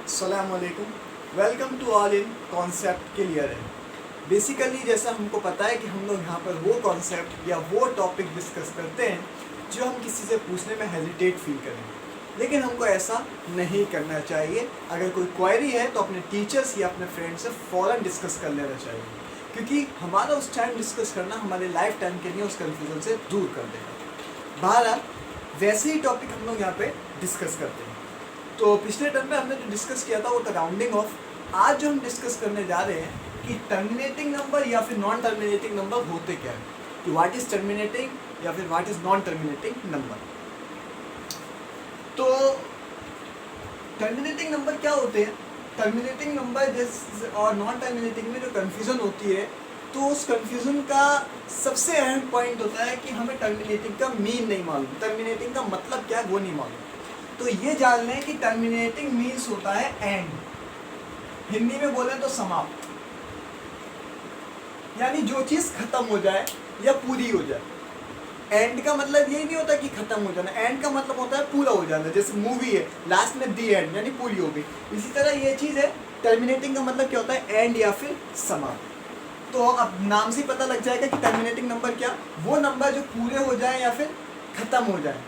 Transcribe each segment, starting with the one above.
अस्सलामुअलैकुम, welcome to all in concept clear है। Basically जैसा हमको पता है कि हम लोग यहाँ पर वो कॉन्सेप्ट या वो टॉपिक डिस्कस करते हैं जो हम किसी से पूछने में हेजिटेट फील करें, लेकिन हमको ऐसा नहीं करना चाहिए। अगर कोई क्वेरी है तो अपने टीचर्स या अपने फ्रेंड से फ़ौरन डिस्कस कर लेना चाहिए, क्योंकि हमारा उस टाइम डिस्कस करना हमारे लाइफ टाइम के लिए उस कन्फ्यूज़न से दूर कर देगा। बहरहाल वैसे ही टॉपिक हम लोग यहाँ पे डिस्कस करते हैं। तो पिछले टर्म में हमने जो डिस्कस किया था वो था राउंडिंग ऑफ। आज जो हम डिस्कस करने जा रहे हैं कि टर्मिनेटिंग नंबर या फिर नॉन टर्मिनेटिंग नंबर होते क्या है, कि व्हाट इज़ टर्मिनेटिंग या फिर what is non terminating number. तो टर्मिनेटिंग नंबर क्या होते हैं? टर्मिनेटिंग नंबर और नॉन टर्मिनेटिंग में जो कन्फ्यूज़न होती है, तो उस कन्फ्यूज़न का सबसे अहम पॉइंट होता है कि हमें टर्मिनेटिंग का मीन नहीं मालूम, टर्मिनेटिंग का मतलब क्या है वो नहीं मालूम। तो ये जान लें कि टर्मिनेटिंग मीन्स होता है एंड, हिंदी में बोलें तो समाप्त, यानी जो चीज़ खत्म हो जाए या पूरी हो जाए। एंड का मतलब यही नहीं होता कि खत्म हो जाना, एंड का मतलब होता है पूरा हो जाना। जैसे मूवी है, लास्ट में दी एंड यानी पूरी हो गई, इसी तरह ये चीज़ है। टर्मिनेटिंग का मतलब क्या होता है? एंड या फिर समाप्त। तो अब नाम से ही पता लग जाएगा कि टर्मिनेटिंग नंबर क्या, वो नंबर जो पूरे हो जाए या फिर ख़त्म हो जाए।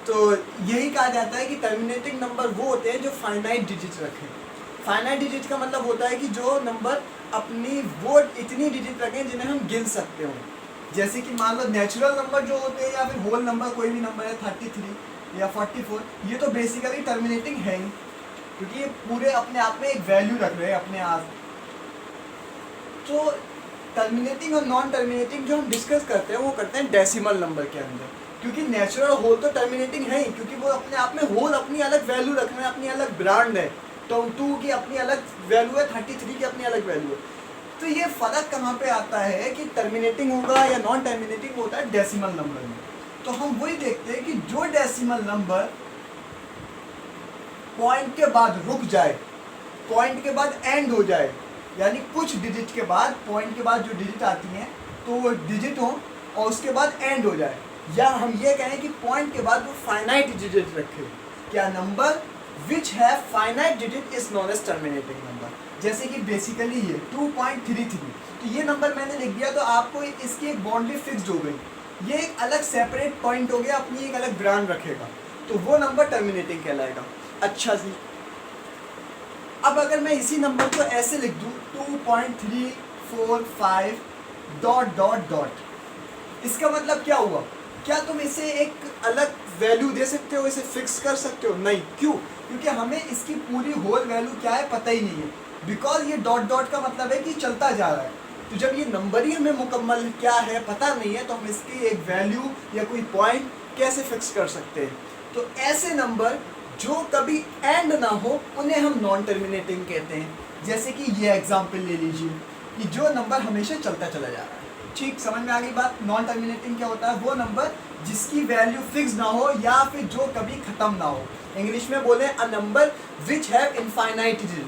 तो यही कहा जाता है कि टर्मिनेटिंग नंबर वो होते हैं जो फाइनाइट डिजिट रखें। फाइनाइट डिजिट का मतलब होता है कि जो नंबर अपनी वो इतनी डिजिट रखें जिन्हें हम गिन सकते हो। जैसे कि मान लो नेचुरल नंबर जो होते हैं या फिर होल नंबर, कोई भी नंबर है 33 या 44, ये तो बेसिकली टर्मिनेटिंग है ही, क्योंकि ये पूरे अपने आप में एक वैल्यू रख रहे हैं अपने आप। तो टर्मिनेटिंग और नॉन टर्मिनेटिंग जो हम डिस्कस करते हैं वो करते हैं डेसिमल नंबर के अंदर, क्योंकि नेचुरल होल तो टर्मिनेटिंग है ही, क्योंकि वो अपने आप में होल अपनी अलग वैल्यू रख रहे हैं, अपनी अलग ब्रांड है। तो 2 की अपनी अलग वैल्यू है, 33 की अपनी अलग वैल्यू है। तो ये फ़र्क कहाँ पे आता है कि टर्मिनेटिंग होगा या नॉन टर्मिनेटिंग होता है डेसिमल नंबर में। तो हम वही देखते हैं कि जो डेसिमल नंबर पॉइंट के बाद रुक जाए, पॉइंट के बाद एंड हो जाए, यानी कुछ डिजिट के बाद, पॉइंट के बाद जो डिजिट आती हैं तो वो डिजिट हो और उसके बाद एंड हो जाए, या हम ये कहें कि पॉइंट के बाद वो फाइनाइट डिजिट रखे। क्या number which have finite digit is known as terminating number. जैसे कि बेसिकली ये 2.33, तो ये नंबर मैंने लिख दिया तो आपको इसकी एक बाउंड्री फिक्स्ड हो गई, ये एक अलग सेपरेट पॉइंट हो गया, अपनी एक अलग ब्रांड रखेगा, तो वो नंबर टर्मिनेटिंग कहलाएगा। अच्छा जी, अब अगर मैं इसी नंबर को ऐसे लिख दूँ 2.345 डॉट डॉट डॉट, इसका मतलब क्या हुआ? क्या तुम इसे एक अलग वैल्यू दे सकते हो, इसे फिक्स कर सकते हो? नहीं। क्यों? क्योंकि हमें इसकी पूरी होल वैल्यू क्या है पता ही नहीं है, बिकॉज ये डॉट डॉट का मतलब है कि चलता जा रहा है। तो जब ये नंबर ही हमें मुकम्मल क्या है पता नहीं है, तो हम इसकी एक वैल्यू या कोई पॉइंट कैसे फिक्स कर सकते हैं? तो ऐसे नंबर जो कभी एंड ना हो उन्हें हम नॉन टर्मिनेटिंग कहते हैं। जैसे कि ये एग्जाम्पल ले लीजिए कि जो नंबर हमेशा चलता चला जा रहा है। ठीक, समझ में आ गई बात? नॉन टर्मिनेटिंग क्या होता है? वो नंबर जिसकी वैल्यू फिक्स ना हो या फिर जो कभी ख़त्म ना हो। इंग्लिश में बोले a number which have infinite digit,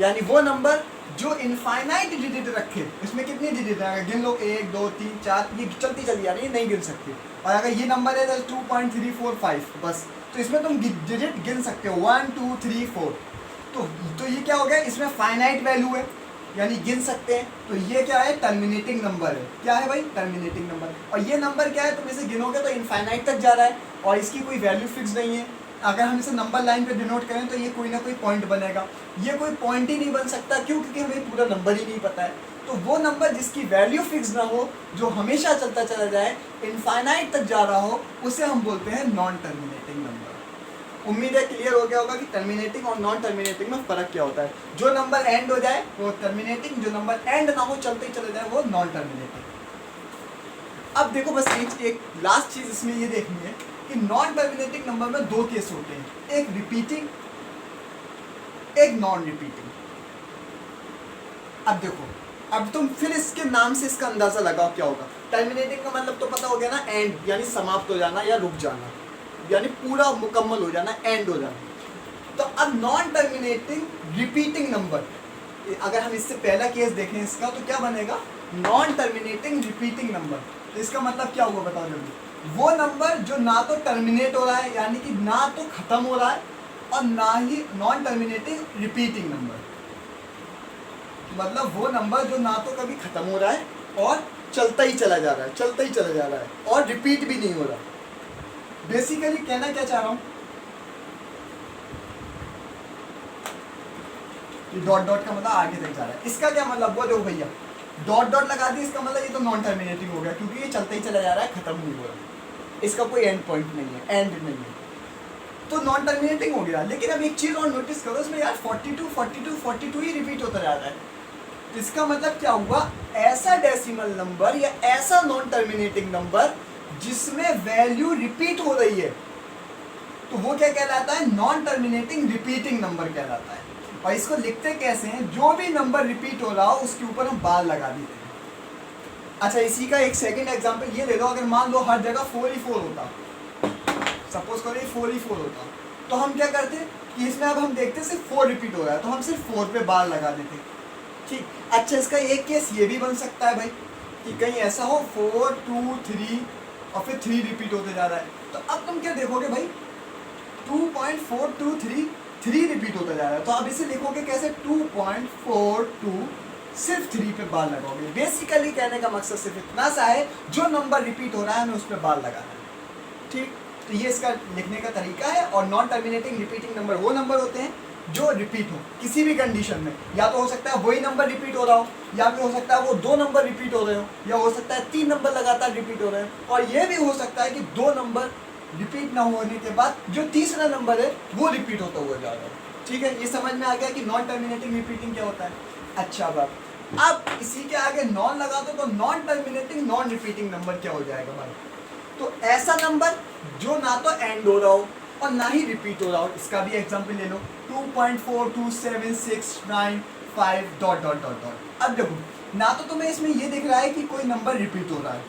यानी वो नंबर जो इनफाइनाइट डिजिट रखे। इसमें कितनी डिजिट है? गिन लो, 1 2 3 4, ये चलती चली जा रही है, नहीं गिन सकती। और अगर ये नंबर है 2.345 बस, तो इसमें तुम डिजिट गिन सकते हो 1 2 3 4। तो ये क्या हो गया? इसमें फाइनाइट वैल्यू है, यानी गिन सकते हैं। तो ये क्या है? टर्मिनेटिंग नंबर है। क्या है भाई? Terminating number. और ये नंबर क्या है? तुम इसे गिनोगे तो इनफाइनाइट तक जा रहा है और इसकी कोई वैल्यू फिक्स नहीं है। अगर हम इसे नंबर लाइन पे डिनोट करें तो ये कोई ना कोई पॉइंट बनेगा। ये कोई पॉइंट ही नहीं बन सकता, क्यों? क्योंकि हमें पूरा नंबर ही नहीं पता है। तो वो नंबर जिसकी वैल्यू फिक्स ना हो, जो हमेशा चलता चला जाए, इनफाइनाइट तक जा रहा हो, उसे हम बोलते हैं नॉन टर्मिनेटिंग नंबर। उम्मीद है क्लियर हो गया होगा कि टर्मिनेटिंग और नॉन टर्मिनेटिंग में फ़र्क क्या होता है। जो नंबर एंड हो जाए वो टर्मिनेटिंग, जो नंबर एंड ना हो, चलते ही चले जाए, वो नॉन टर्मिनेटिंग। अब देखो, बस एक लास्ट चीज़ इसमें ये देखनी है कि नॉन टर्मिनेटिंग नंबर में 2 केस होते हैं, एक रिपीटिंग, एक नॉन रिपीटिंग। अब देखो, अब तुम फिर इसके नाम से इसका अंदाज़ा लगाओ क्या होगा। टर्मिनेटिंग का मतलब तो पता हो गया ना, एंड यानी समाप्त हो जाना या रुक जाना, यानी पूरा मुकम्मल हो जाना, एंड हो जाना। तो अब नॉन टर्मिनेटिंग रिपीटिंग नंबर, अगर हम इससे पहला केस देखें इसका, तो क्या बनेगा? Non terminating repeating number. तो इसका मतलब क्या हुआ बताओ जल्दी? वो नंबर जो ना तो टर्मिनेट हो रहा है, यानी कि ना तो ख़त्म हो रहा है, और ना ही नॉन टर्मिनेटिंग रिपीटिंग नंबर, मतलब वो नंबर जो ना तो कभी खत्म हो रहा है और चलता ही चला जा रहा है, चलता ही चला जा रहा है और रिपीट भी नहीं हो रहा। बेसिकली कहना क्या चाह रहा हूं कि डॉट डॉट का मतलब आगे तक जा रहा है, इसका क्या मतलब, वो देखो भैया डॉट डॉट लगा दी, इसका मतलब ये तो नॉन टर्मिनेटिंग हो गया क्योंकि ये चलता ही चला जा रहा है, खत्म नहीं हो रहा, इसका कोई एंड पॉइंट नहीं है, एंड नहीं है, तो नॉन टर्मिनेटिंग हो गया। लेकिन अब एक चीज और नोटिस करो इसमें यार 42 42 42 ही रिपीट होता जा रहा है, तो इसका मतलब क्या हुआ, ऐसा डेसिमल नंबर या ऐसा नॉन टर्मिनेटिंग नंबर जिसमें वैल्यू रिपीट हो रही है, तो वो क्या कहलाता है, नॉन टर्मिनेटिंग रिपीटिंग नंबर कहलाता है। और इसको लिखते कैसे हैं, जो भी नंबर रिपीट हो रहा हो उसके ऊपर हम बार लगा देते हैं। अच्छा इसी का एक सेकंड एग्जांपल ये ले लो, अगर मान लो हर जगह 4 ही 4 होता, सपोज करो ये 4 ही 4 होता, तो हम क्या करते कि इसमें अब हम देखते सिर्फ 4 रिपीट हो रहा है तो हम सिर्फ 4 पे बार लगा देते, ठीक। अच्छा इसका एक केस ये भी बन सकता है भाई कि कहीं ऐसा हो 4 2 3 और फिर 3 रिपीट होते जा रहा है, तो अब तुम क्या देखोगे भाई 2.423 3 रिपीट होता जा रहा है, तो अब इसे लिखोगे कैसे 2.42 सिर्फ 3 पे बार लगाओगे। बेसिकली कहने का मकसद सिर्फ इतना सा है, जो नंबर रिपीट हो रहा है हमें उस पर बार लगाना है, ठीक। तो ये इसका लिखने का तरीका है। और नॉन टर्मिनेटिंग रिपीटिंग नंबर वो नंबर होते हैं जो रिपीट हो किसी भी कंडीशन में, या तो हो सकता है वही नंबर रिपीट हो रहा हो, या फिर हो सकता है वो 2 नंबर रिपीट हो रहे हो, या हो सकता है 3 नंबर लगातार रिपीट हो रहे हैं, और ये भी हो सकता है कि 2 नंबर रिपीट ना होने के बाद जो तीसरा नंबर है वो रिपीट होता हुआ जा रहा है, ठीक है। ये समझ में आ गया कि नॉन टर्मिनेटिंग रिपीटिंग क्या होता है। अच्छा बात, अब इसी के आगे नॉन लगा दो तो non terminating non repeating number क्या हो जाएगा भाई, तो ऐसा नंबर जो ना तो एंड हो रहा हो और ना ही रिपीट हो रहा हो। इसका भी एग्जांपल ले लो 2.42765 डॉट डॉट डॉट डॉट। अब देखो ना तो तुम्हें इसमें ये दिख रहा है कि कोई नंबर रिपीट हो रहा है,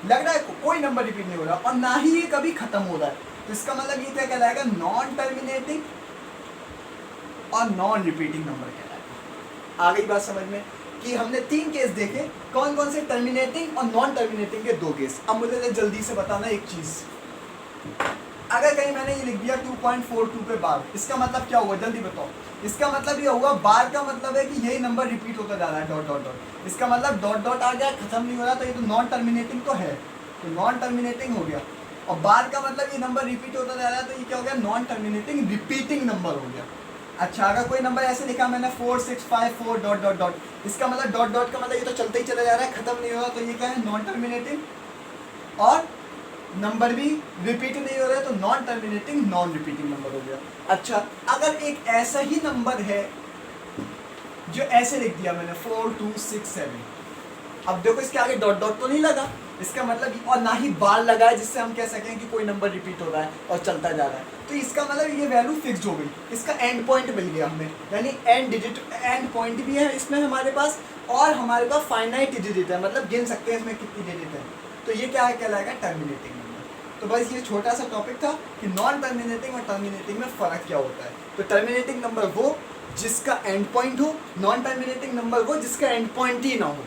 लग रहा है कोई नंबर रिपीट नहीं हो रहा, और ना ही ये कभी खत्म हो रहा है, तो इसका मतलब ये क्या कहलाएगा, नॉन टर्मिनेटिंग और नॉन रिपीटिंग नंबर कहलाएगा। आ गई बात समझ में कि हमने 3 केस देखे, कौन कौन से, टर्मिनेटिंग और नॉन टर्मिनेटिंग के 2 केस। अब मुझे जल्दी से बताना एक चीज, अगर कहीं मैंने ये लिख दिया 2.42 पे बार, इसका मतलब क्या हुआ, जल्दी बताओ। इसका मतलब ये हुआ, बार का मतलब है कि यही नंबर रिपीट होता जा रहा है, डॉट डॉट डॉट, इसका मतलब डॉट डॉट आ गया, खत्म नहीं हो रहा, तो ये तो नॉन टर्मिनेटिंग तो है, तो नॉन टर्मिनेटिंग हो गया। और बार का मतलब ये नंबर रिपीट होता जा रहा है, तो ये क्या हो गया, नॉन टर्मिनेटिंग रिपीटिंग नंबर हो गया। अच्छा अगर कोई नंबर ऐसे लिखा मैंने 4654 डॉट डॉट डॉट, इसका मतलब डॉट डॉट का मतलब ये तो चलता ही चला जा रहा है, खत्म नहीं हो रहा, तो ये क्या है, नॉन टर्मिनेटिंग, और नंबर भी रिपीट नहीं हो रहा है, तो non terminating non repeating number हो गया। अच्छा अगर एक ऐसा ही नंबर है जो ऐसे लिख दिया मैंने 4267, अब देखो इसके आगे डॉट डॉट तो नहीं लगा, इसका मतलब, और ना ही बार लगा है जिससे हम कह सकें कि कोई नंबर रिपीट हो रहा है और चलता जा रहा है, तो इसका मतलब ये वैल्यू फिक्स हो गई, इसका एंड पॉइंट मिल गया हमें, यानी एंड डिजिट, एंड पॉइंट भी है इसमें हमारे पास, और हमारे पास फाइनाइट डिजिट है, मतलब गिन सकते हैं इसमें कितनी डिजिट है, तो ये क्या है, कहलाएगा टर्मिनेटिंग नंबर। तो बस ये छोटा सा टॉपिक था कि नॉन टर्मिनेटिंग और टर्मिनेटिंग में फ़र्क क्या होता है। तो टर्मिनेटिंग नंबर वो जिसका एंड पॉइंट हो, नॉन टर्मिनेटिंग नंबर वो जिसका एंड पॉइंट ही ना हो,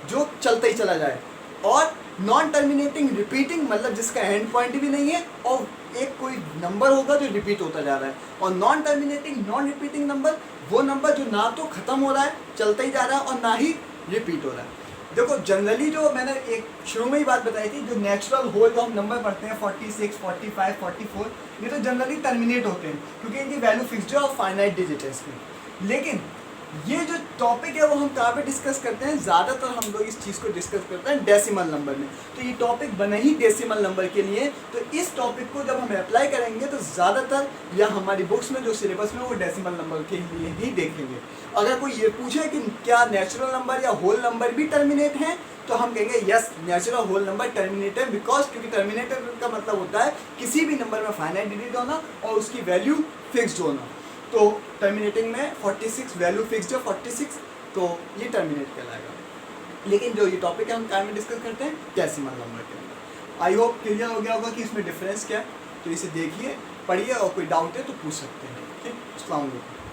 जो चलता ही चला जाए, और नॉन टर्मिनेटिंग रिपीटिंग मतलब जिसका एंड पॉइंट भी नहीं है और एक कोई नंबर होगा जो रिपीट होता जा रहा है। और non terminating non repeating number वो नंबर जो ना तो ख़त्म हो रहा है, चलता ही जा रहा है, और ना ही रिपीट हो रहा है। देखो जनरली जो मैंने एक शुरू में ही बात बताई थी, जो नेचुरल होल जो हम नंबर पढ़ते हैं 46 45 44, ये तो जनरली टर्मिनेट होते हैं क्योंकि इनकी वैल्यू फिक्स्ड है और फाइनाइट डिजिट है इसमें। लेकिन ये जो टॉपिक है वो हम कहाँ पे डिस्कस करते हैं, ज़्यादातर हम लोग इस चीज़ को डिस्कस करते हैं डेसिमल नंबर में, तो ये टॉपिक बना ही डेसिमल नंबर के लिए। तो इस टॉपिक को जब हम अप्लाई करेंगे तो ज़्यादातर या हमारी बुक्स में जो सिलेबस में वो डेसिमल नंबर के लिए ही देखेंगे। अगर कोई ये पूछे कि क्या नेचुरल नंबर या होल नंबर भी टर्मिनेट हैं, तो हम कहेंगे yes, natural whole number terminate है, बिकॉज क्योंकि टर्मिनेटर का मतलब होता है किसी भी नंबर में फाइनाइट डिजिट होना और उसकी वैल्यू फिक्स्ड होना। तो टर्मिनेटिंग में 46 वैल्यू फिक्स्ड है 46, तो ये टर्मिनेट कहलाएगा। लेकिन जो ये टॉपिक है हम क्या में डिस्कस करते हैं, डेसिमल नंबर के अंदर। आई होप क्लियर हो गया होगा कि इसमें डिफरेंस क्या है। तो इसे देखिए, पढ़िए, और कोई डाउट है तो पूछ सकते हैं। ठीक, अस्सलाम वालेकुम।